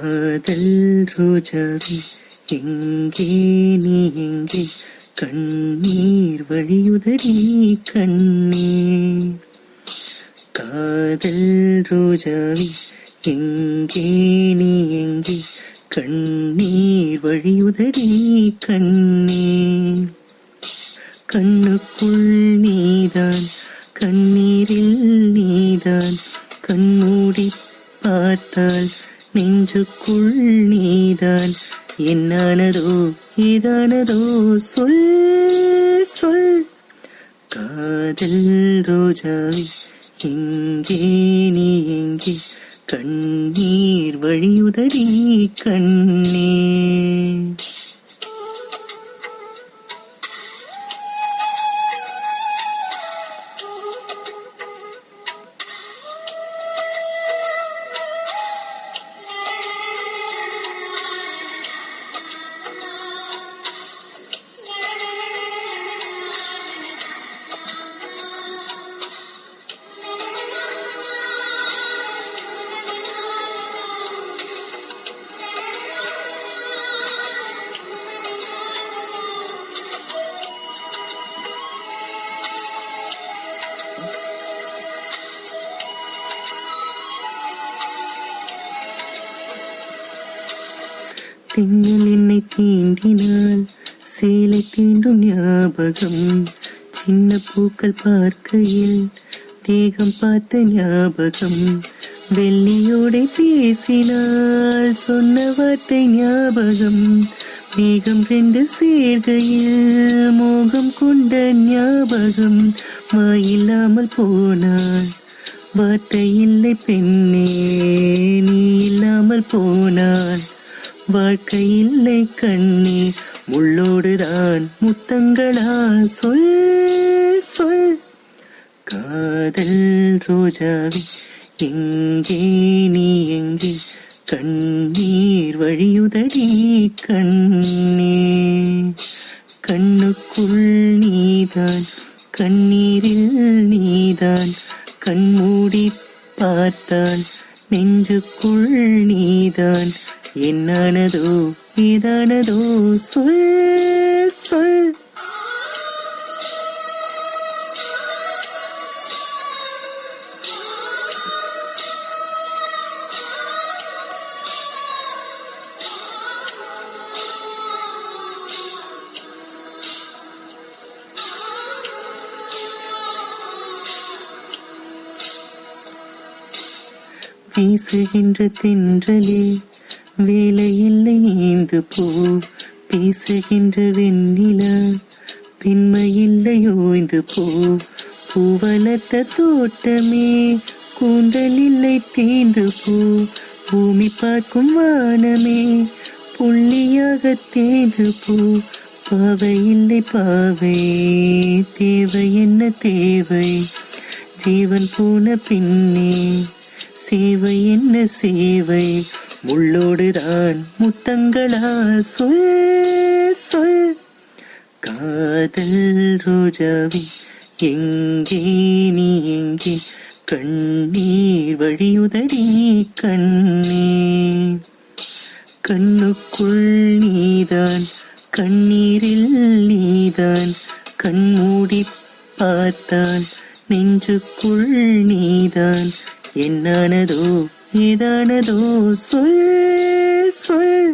காதல் ரோஜாவே எங்கே நீ எங்கே கண்ணீர் வழியுதடி கண்ணீர். காதல் ரோஜாவே எங்கே நீ எங்கே கண்ணீர் வழியுதடி கண்ணீர். கண்ணுக்குள் நீதான் கண்ணீரில் நீதான் கண்மூடி பார்த்தால் நெஞ்சுக்குள் நீதான். என்னானதோ ஏதானதோ சொல் சொல். காதல் ரோஜாவே எங்கே நீ எங்கே கண்ணீர் வழியுதடி கண்ணீர். தென்னல் என்னை தீண்டினால் சேலை தீண்டும் ஞாபகம். சின்ன பூக்கள் பார்க்கையில் தேகம் பார்த்த ஞாபகம். வெள்ளியோடை பேசினால் சொன்ன வார்த்தை ஞாபகம். மேகம் ரெண்டு சேர்கையில் மோகம் கொண்ட ஞாபகம். வாயில்லாமல் போனால் வார்த்தை இல்லை பெண்ணே, நீ இல்லாமல் போனால் வாழ்க்கை இல்லை கண்ணே. முள்ளோடுதான் முத்தங்களா சொல் சொல். காதல் ரோஜாவே எங்கே நீ எங்கே கண்ணீர் வழியுதடி கண்ணீர். கண்ணுக்குள் நீதான் கண்ணீரில் நீதான் கண்மூடி பார்த்தால் நெஞ்சுக்குள் நீதான். என்னானதோ ஏதானதோ சொல் சொல். வீசுகின்ற தென்றலே வேலையில்லை ஏந்து போ. பேசுகின்ற வெண்ணிலா பெண்மையில்லை ஓய்ந்து போ. பூவலத்த தோட்டமே கூந்தல் இல்லை தேர்ந்து போ. பூமி பார்க்கும் வானமே புள்ளியாக தேர்ந்து போ. பாவை இல்லை பாவை தேவை என்ன தேவை. ஜீவன் போன பின்னே சேவை என்ன சேவை. முள்ளோடுதான் முத்தங்களா சொல் சொல். காதல் ரோஜாவே எங்கே நீ எங்கே கண்ணீர் வழியுதடி கண்ணீர். கண்ணுக்குள் நீதான் கண்ணீரில் நீதான் கண்மூடி பார்த்தால் நெஞ்சுக்குள் நீதான். என்னானதோ ஏதானதோ சொல் சொல்.